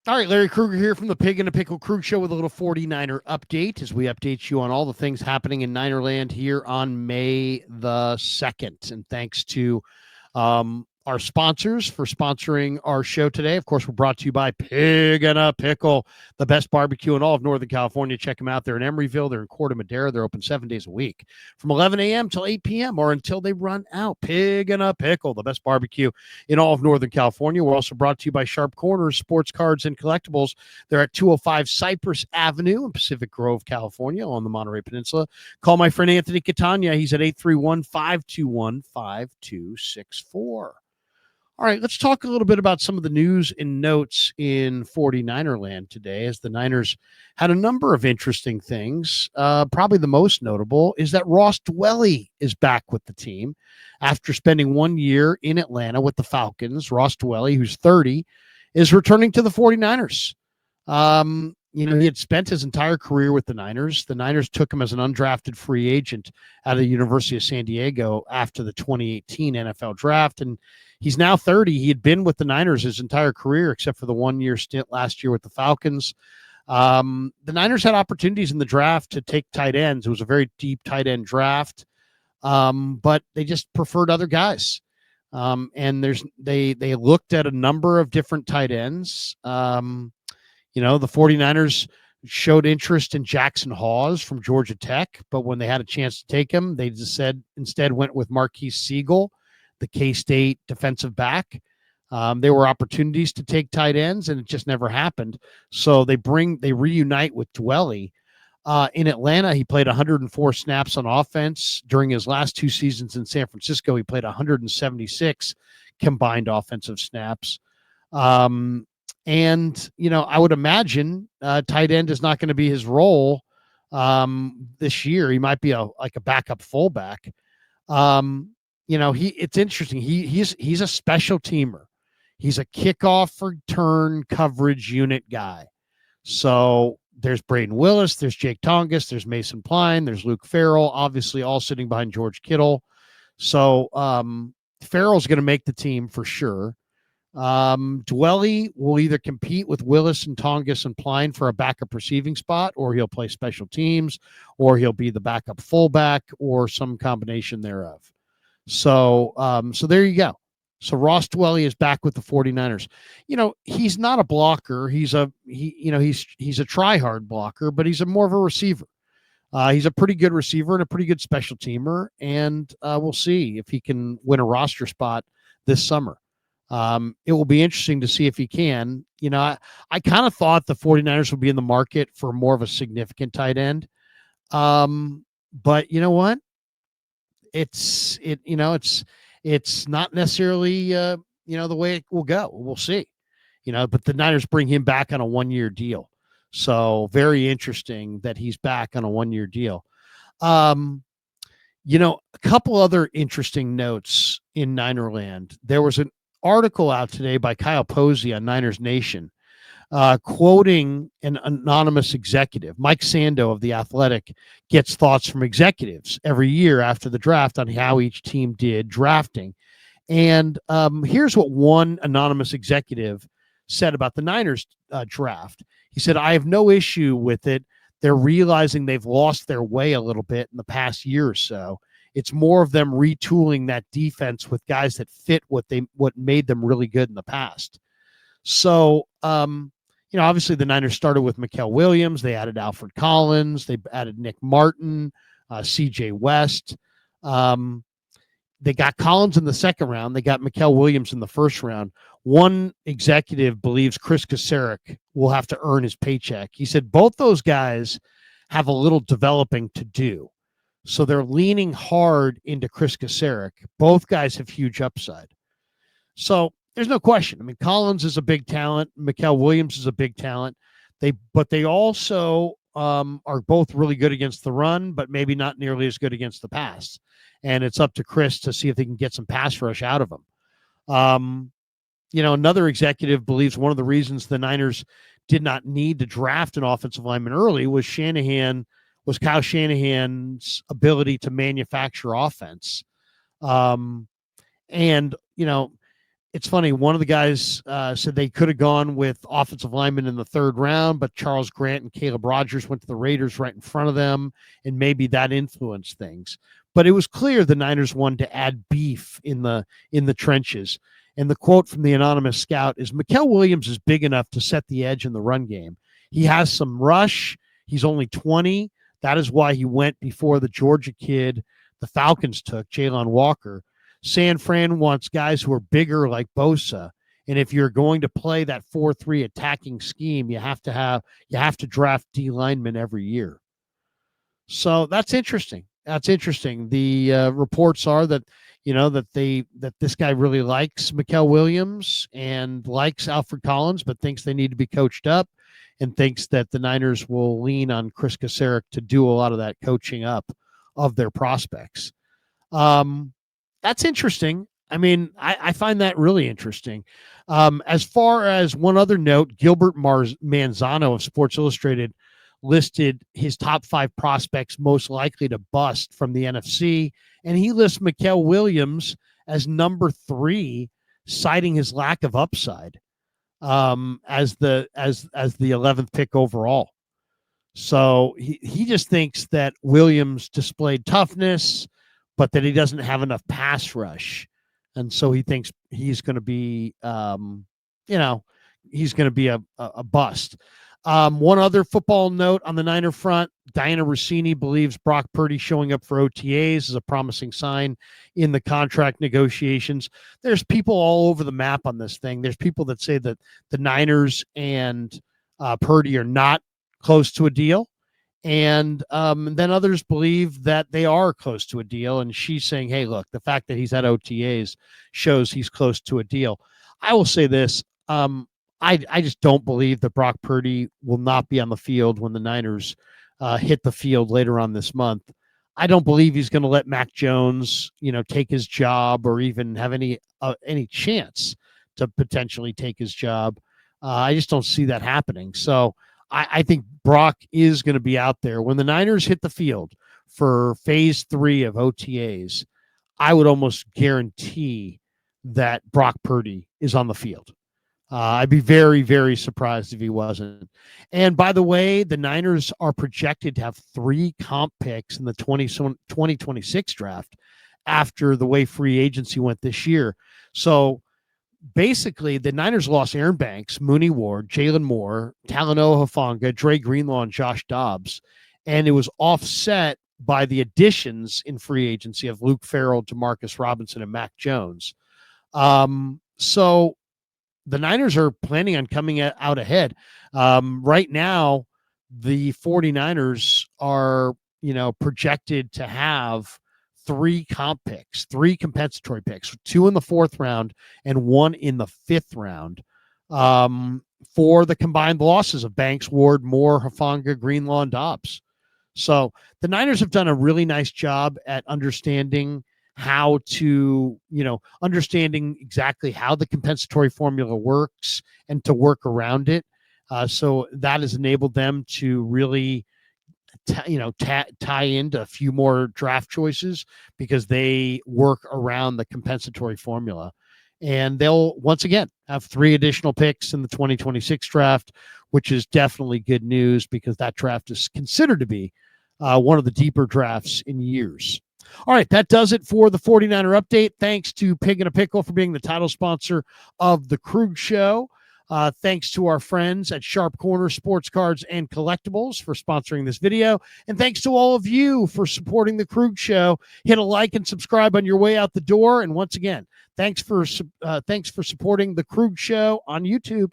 All right, Larry Krueger here from the Pig and a Pickle Krug Show with a little 49er update as we update you on all the things happening in Ninerland here on May the 2nd. And thanks to our sponsors for sponsoring our show today. Of course, we're brought to you by Pig and a Pickle, the best barbecue in all of Northern California. Check them out. They're in Emeryville. They're in Corte Madera. They're open 7 days a week from 11 a.m. till 8 p.m. or until they run out. Pig and a Pickle, the best barbecue in all of Northern California. We're also brought to you by Sharp Corners, Sports Cards, and Collectibles. They're at 205 Cypress Avenue in Pacific Grove, California on the Monterey Peninsula. Call my friend Anthony Catania. He's at 831-521-5264. All right, let's talk a little bit about some of the news and notes in 49er land today, as the Niners had a number of interesting things. Probably the most notable is that Ross Dwelley is back with the team after spending 1 year in Atlanta with the Falcons. Ross Dwelley, who's 30, is returning to the 49ers. He had spent his entire career with the Niners. The Niners took him as an undrafted free agent out of the University of San Diego after the 2018 NFL draft, and he's now 30. He had been with the Niners his entire career, except for the 1 year stint last year with the Falcons. The Niners had opportunities in the draft to take tight ends. It was a very deep tight end draft, but they just preferred other guys. And they looked at a number of different tight ends. The 49ers showed interest in Jackson Hawes from Georgia Tech, but when they had a chance to take him, they just instead went with Marquise Siegel, the K-State defensive back. There were opportunities to take tight ends, and it just never happened. So they reunite with Dwelley. In Atlanta, he played 104 snaps on offense. During his last 2 seasons in San Francisco, he played 176 combined offensive snaps. I would imagine tight end is not going to be his role this year. He might be like a backup fullback. It's interesting. He's a special teamer. He's a kickoff return coverage unit guy. So there's Braden Willis, there's Jake Tongas, there's Mason Pline, there's Luke Farrell, obviously all sitting behind George Kittle. So Farrell's going to make the team for sure. Dwelley will either compete with Willis and Tongas and Pline for a backup receiving spot, or he'll play special teams, or he'll be the backup fullback, or some combination thereof. So there you go. So Ross Dwelley is back with the 49ers. He's not a blocker. He's a try-hard blocker, but he's more of a receiver. He's a pretty good receiver and a pretty good special teamer, and we'll see if he can win a roster spot this summer. It will be interesting to see if he can. I kind of thought the 49ers would be in the market for more of a significant tight end. But you know what? It's not necessarily the way it will go. We'll see. But the Niners bring him back on a 1 year deal. So very interesting that he's back on a 1 year deal. A couple other interesting notes in Ninerland. There was an article out today by Kyle Posey on Niners Nation, quoting an anonymous executive. Mike Sando of The Athletic gets thoughts from executives every year after the draft on how each team did drafting. And here's what one anonymous executive said about the Niners draft. He said, "I have no issue with it. They're realizing they've lost their way a little bit in the past year or so. It's more of them retooling that defense with guys that fit what made them really good in the past." So, obviously the Niners started with Mikael Williams. They added Alfred Collins. They added Nick Martin, CJ West. They got Collins in the second round. They got Mikael Williams in the first round. One executive believes Chris Kasarik will have to earn his paycheck. He said both those guys have a little developing to do. So they're leaning hard into Chris Kasarik. Both guys have huge upside. So there's no question. I mean, Collins is a big talent. Mikael Williams is a big talent. But they also are both really good against the run, but maybe not nearly as good against the pass. And it's up to Chris to see if they can get some pass rush out of him. Another executive believes one of the reasons the Niners did not need to draft an offensive lineman early was Kyle Shanahan's ability to manufacture offense. it's funny. One of the guys said they could have gone with offensive linemen in the third round, but Charles Grant and Caleb Rogers went to the Raiders right in front of them, and maybe that influenced things. But it was clear the Niners wanted to add beef in the trenches. And the quote from the anonymous scout is, Mikael Williams is big enough to set the edge in the run game. He has some rush. He's only 20. That is why he went before the Georgia kid the Falcons took, Jalen Walker. San Fran wants guys who are bigger like Bosa. And if you're going to play that 4-3 attacking scheme, you have to draft D linemen every year. So that's interesting. That's interesting. The reports are that that this guy really likes Mikael Williams and likes Alfred Collins, but thinks they need to be coached up, and thinks that the Niners will lean on Chris Kacerek to do a lot of that coaching up of their prospects. That's interesting. I mean, I find that really interesting. As far as one other note, Gilbert Manzano of Sports Illustrated listed his top 5 prospects most likely to bust from the NFC, and he lists Mikael Williams as number 3, citing his lack of upside as the 11th pick overall. So he just thinks that Williams displayed toughness, but that he doesn't have enough pass rush. And so he thinks he's going to be, he's going to be a bust. One other football note on the Niner front, Diana Rossini believes Brock Purdy showing up for OTAs is a promising sign in the contract negotiations. There's people all over the map on this thing. There's people that say that the Niners and Purdy are not close to a deal. And then others believe that they are close to a deal. And she's saying, hey, look, the fact that he's at OTAs shows he's close to a deal. I will say this. I just don't believe that Brock Purdy will not be on the field when the Niners hit the field later on this month. I don't believe he's going to let Mac Jones, take his job or even have any chance to potentially take his job. I just don't see that happening. So I think Brock is going to be out there. When the Niners hit the field for phase 3 of OTAs, I would almost guarantee that Brock Purdy is on the field. I'd be very, very surprised if he wasn't. And by the way, the Niners are projected to have 3 comp picks in the 2026 draft after the way free agency went this year. So basically, the Niners lost Aaron Banks, Mooney Ward, Jalen Moore, Talanoa Hufanga, Dre Greenlaw, and Josh Dobbs. And it was offset by the additions in free agency of Luke Farrell, Demarcus Robinson, and Mac Jones. So the Niners are planning on coming out ahead. Right now, the 49ers are, projected to have 3 comp picks, 3 compensatory picks, 2 in the 4th round and 1 in the 5th round for the combined losses of Banks, Ward, Moore, Hufanga, Greenlaw, and Dobbs. So the Niners have done a really nice job at understanding how to, understanding exactly how the compensatory formula works and to work around it. So that has enabled them to really, tie into a few more draft choices because they work around the compensatory formula. And they'll, once again, have 3 additional picks in the 2026 draft, which is definitely good news because that draft is considered to be one of the deeper drafts in years. All right, that does it for the 49er update. Thanks to Pig and a Pickle for being the title sponsor of the Krug Show. Thanks to our friends at Sharp Corner Sports Cards and Collectibles for sponsoring this video. And thanks to all of you for supporting the Krug Show. Hit a like and subscribe on your way out the door. And once again, thanks for supporting the Krug Show on YouTube.